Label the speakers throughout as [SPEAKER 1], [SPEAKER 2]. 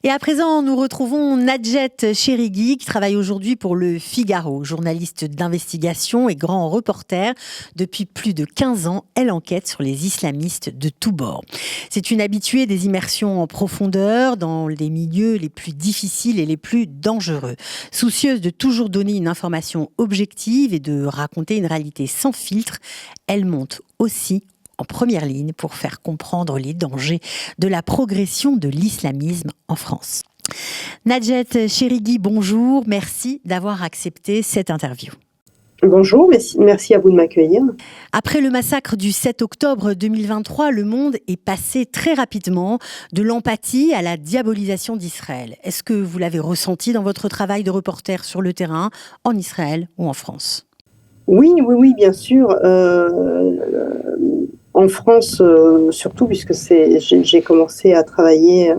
[SPEAKER 1] Et à présent, nous retrouvons Nadjet Cherigui qui travaille aujourd'hui pour Le Figaro. Journaliste d'investigation et grand reporter. Depuis plus de 15 ans, elle enquête sur les islamistes de tous bords. C'est une habituée des immersions en profondeur dans les milieux les plus difficiles et les plus dangereux. Soucieuse de toujours donner une information objective et de raconter une réalité sans filtre, elle monte aussi en première ligne pour faire comprendre les dangers de la progression de l'islamisme en France. Nadjet Cherigui, bonjour. Merci d'avoir accepté cette interview.
[SPEAKER 2] Bonjour, merci à vous de m'accueillir.
[SPEAKER 1] Après le massacre du 7 octobre 2023, le monde est passé très rapidement de l'empathie à la diabolisation d'Israël. Est-ce que vous l'avez ressenti dans votre travail de reporter sur le terrain, en Israël ou en France ?
[SPEAKER 2] Oui, bien sûr. En France, surtout, puisque j'ai commencé à travailler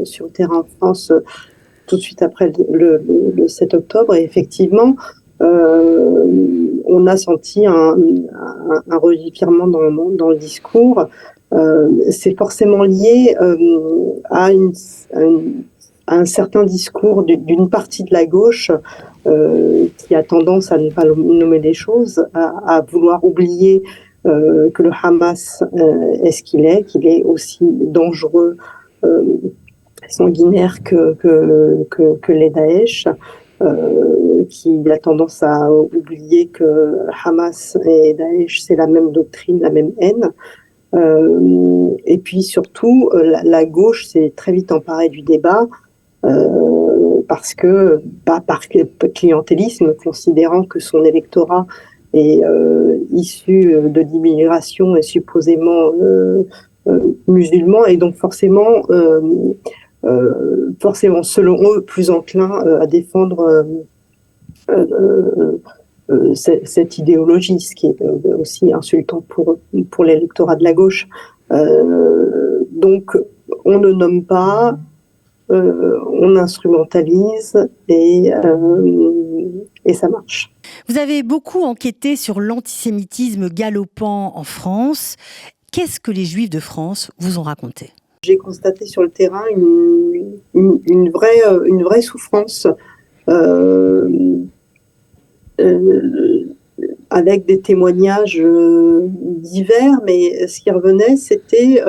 [SPEAKER 2] sur le terrain en France tout de suite après le 7 octobre. Et effectivement, on a senti un revirement dans le discours. C'est forcément lié à un certain discours d'une partie de la gauche qui a tendance à ne pas nommer les choses, à vouloir oublier que le Hamas est ce qu'il est aussi dangereux, sanguinaire que les Daesh, qui a tendance à oublier que Hamas et Daesh, c'est la même doctrine, la même haine. Et puis surtout, la gauche s'est très vite emparée du débat parce que, par clientélisme, considérant que son électorat est issu de l'immigration et supposément musulman, et donc forcément, selon eux, plus enclin à défendre cette idéologie, ce qui est aussi insultant pour l'électorat de la gauche. Donc, on ne nomme pas, on instrumentalise et ça marche.
[SPEAKER 1] Vous avez beaucoup enquêté sur l'antisémitisme galopant en France. Qu'est-ce que les Juifs de France vous ont raconté ?
[SPEAKER 2] J'ai constaté sur le terrain une vraie souffrance avec des témoignages divers, mais ce qui revenait, c'était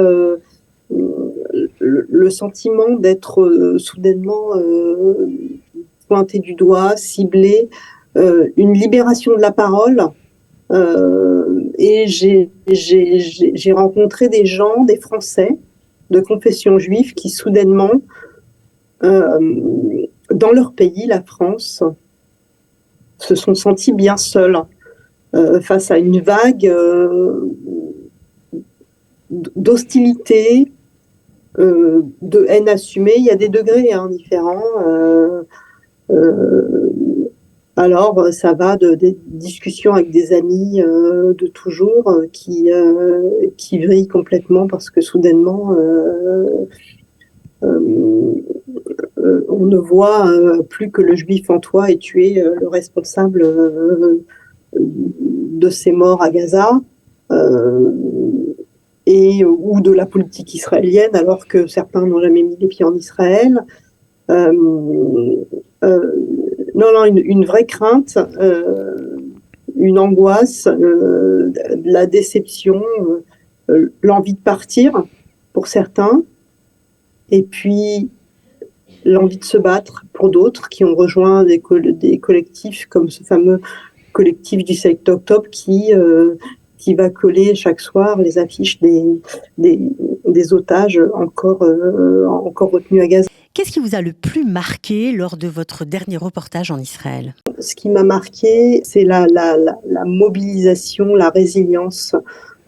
[SPEAKER 2] le sentiment d'être soudainement pointé du doigt, ciblé, une libération de la parole. Et j'ai rencontré des gens, des Français de confession juive qui soudainement, dans leur pays, la France, se sont sentis bien seuls face à une vague d'hostilité, de haine assumée. Il y a des degrés différents. Alors, ça va des discussions avec des amis de toujours qui vrillent complètement parce que soudainement, on ne voit plus que le juif en toi et tu es le responsable de ces morts à Gaza ou de la politique israélienne, alors que certains n'ont jamais mis les pieds en Israël. Une vraie crainte, une angoisse, de la déception, l'envie de partir pour certains, et puis l'envie de se battre pour d'autres qui ont rejoint des collectifs comme ce fameux collectif du 7 octobre qui va coller chaque soir les affiches des otages encore retenus à Gaza.
[SPEAKER 1] Qu'est-ce qui vous a le plus marqué lors de votre dernier reportage en Israël ?
[SPEAKER 2] Ce qui m'a marqué, c'est la mobilisation, la résilience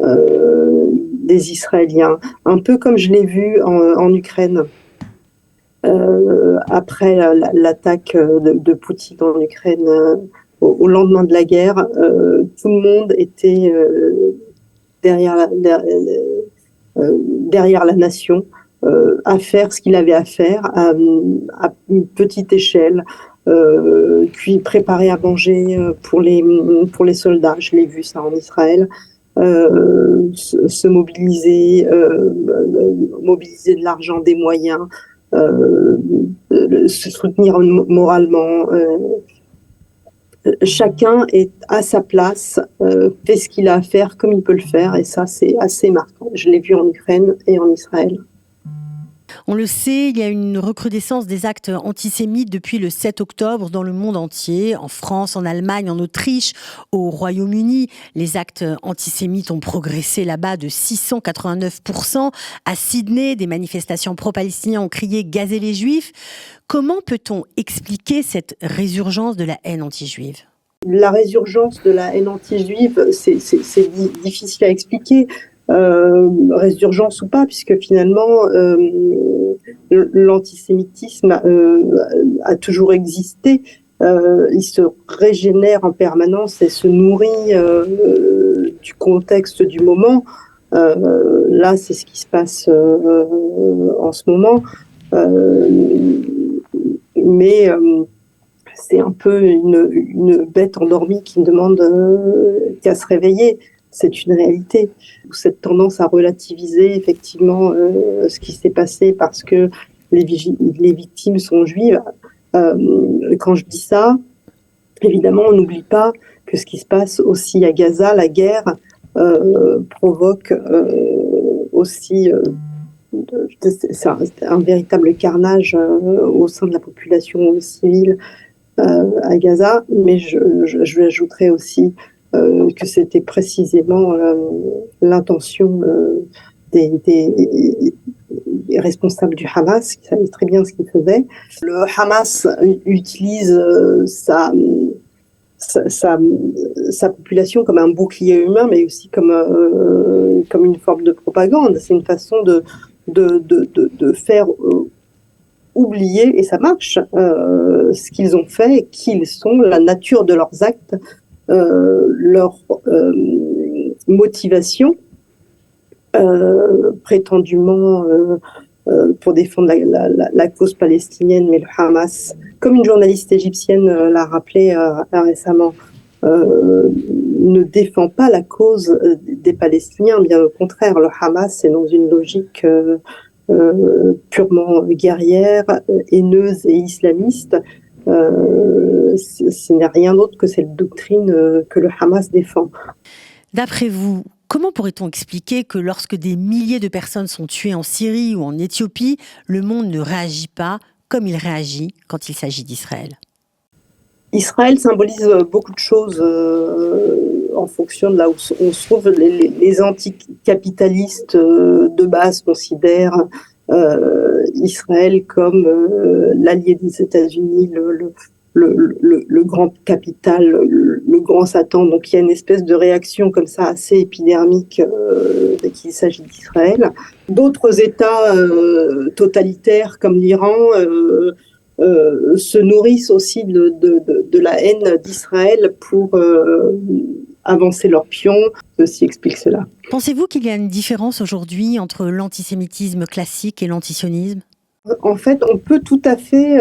[SPEAKER 2] des Israéliens. Un peu comme je l'ai vu en Ukraine. Après l'attaque de Poutine en Ukraine, au lendemain de la guerre, tout le monde était derrière la nation, à faire ce qu'il avait à faire à une petite échelle, puis préparer à manger pour les soldats. Je l'ai vu ça en Israël. Se mobiliser de l'argent, des moyens, se soutenir moralement. Chacun est à sa place, fait ce qu'il a à faire comme il peut le faire, et ça, c'est assez marquant. Je l'ai vu en Ukraine et en Israël.
[SPEAKER 1] On le sait, il y a une recrudescence des actes antisémites depuis le 7 octobre dans le monde entier. En France, en Allemagne, en Autriche, au Royaume-Uni, les actes antisémites ont progressé là-bas de 689%. À Sydney, des manifestations pro-palestiniens ont crié « Gazez les Juifs ». Comment peut-on expliquer cette résurgence de la haine anti-juive ?
[SPEAKER 2] La résurgence de la haine anti-juive, c'est difficile à expliquer. Résurgence ou pas, puisque finalement l'antisémitisme a toujours existé. Il se régénère en permanence et se nourrit du contexte du moment. Là, c'est ce qui se passe en ce moment. Mais c'est un peu une bête endormie qui ne demande qu'à se réveiller. C'est une réalité. Cette tendance à relativiser effectivement ce qui s'est passé parce que les victimes sont juives. Quand je dis ça, évidemment, on n'oublie pas que ce qui se passe aussi à Gaza, la guerre, provoque aussi... c'est un véritable carnage au sein de la population civile à Gaza, mais je ajouterais aussi que c'était précisément l'intention des responsables du Hamas, qui savaient très bien ce qu'ils faisaient. Le Hamas utilise sa population comme un bouclier humain, mais aussi comme une forme de propagande. C'est une façon de faire oublier, et ça marche, ce qu'ils ont fait, qui ils sont, la nature de leurs actes, leur motivation, prétendument pour défendre la cause palestinienne, mais le Hamas, comme une journaliste égyptienne l'a rappelé récemment, ne défend pas la cause des Palestiniens, bien au contraire, le Hamas est dans une logique purement guerrière, haineuse et islamiste. Ce n'est rien d'autre que cette doctrine que le Hamas défend.
[SPEAKER 1] D'après vous, comment pourrait-on expliquer que lorsque des milliers de personnes sont tuées en Syrie ou en Éthiopie, le monde ne réagit pas comme il réagit quand il s'agit d'Israël ?
[SPEAKER 2] Israël symbolise beaucoup de choses en fonction de là où on se trouve. Les anticapitalistes de base considèrent Israël comme l'allié des États-Unis, le grand capital, le grand Satan. Donc il y a une espèce de réaction comme ça assez épidermique dès qu'il s'agit d'Israël. D'autres États totalitaires comme l'Iran se nourrissent aussi de la haine d'Israël pour avancer leurs pions. Ceci explique cela.
[SPEAKER 1] Pensez-vous qu'il y a une différence aujourd'hui entre l'antisémitisme classique et l'antisionisme ?
[SPEAKER 2] En fait, on peut tout à fait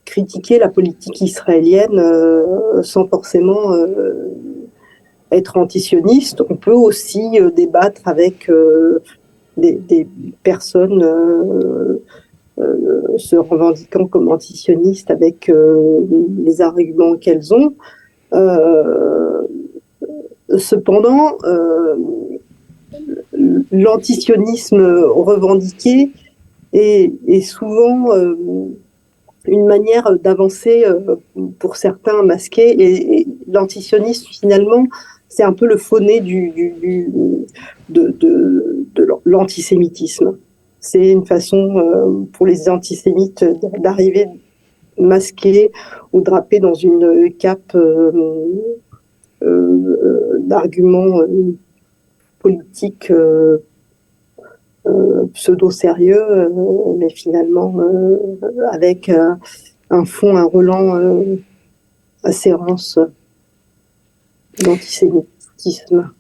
[SPEAKER 2] critiquer la politique israélienne sans forcément être antisioniste. On peut aussi débattre avec des personnes se revendiquant comme antisionistes avec les arguments qu'elles ont. Cependant, l'antisionisme revendiqué est souvent une manière d'avancer pour certains masqués, et l'antisionisme finalement c'est un peu le faux-nez de l'antisémitisme. C'est une façon pour les antisémites d'arriver masqués ou drapés dans une cape d'arguments politiques pseudo-sérieux, mais finalement avec un fond, un relent assez rance d'antisémitisme.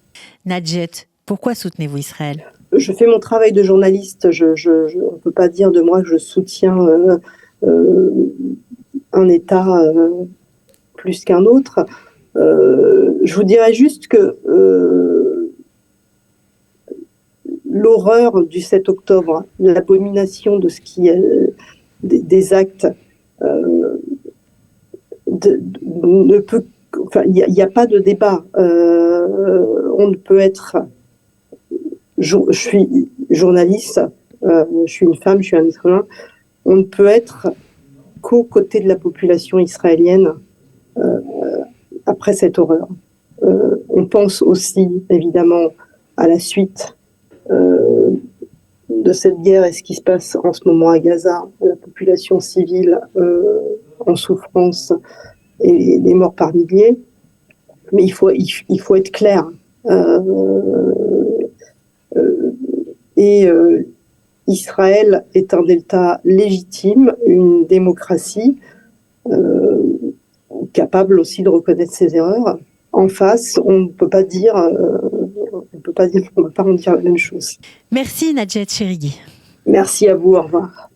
[SPEAKER 1] Nadjet, pourquoi soutenez-vous Israël ?
[SPEAKER 2] Je fais mon travail de journaliste. On ne peut pas dire de moi que je soutiens un État plus qu'un autre. Je vous dirais juste que l'horreur du 7 octobre, l'abomination de ce qui est des actes, ne peut, enfin, il n'y a pas de débat. On ne peut être, je suis journaliste, je suis une femme, je suis un être humain. On ne peut être qu'aux côtés de la population israélienne après cette horreur. On pense aussi, évidemment, à la suite de cette guerre et ce qui se passe en ce moment à Gaza, la population civile en souffrance et les morts par milliers. Mais il faut être clair. Israël est un État légitime, une démocratie capable aussi de reconnaître ses erreurs. En face, on ne peut pas dire, on va pas en dire la même chose.
[SPEAKER 1] Merci Nadjet Cherigui.
[SPEAKER 2] Merci à vous, au revoir.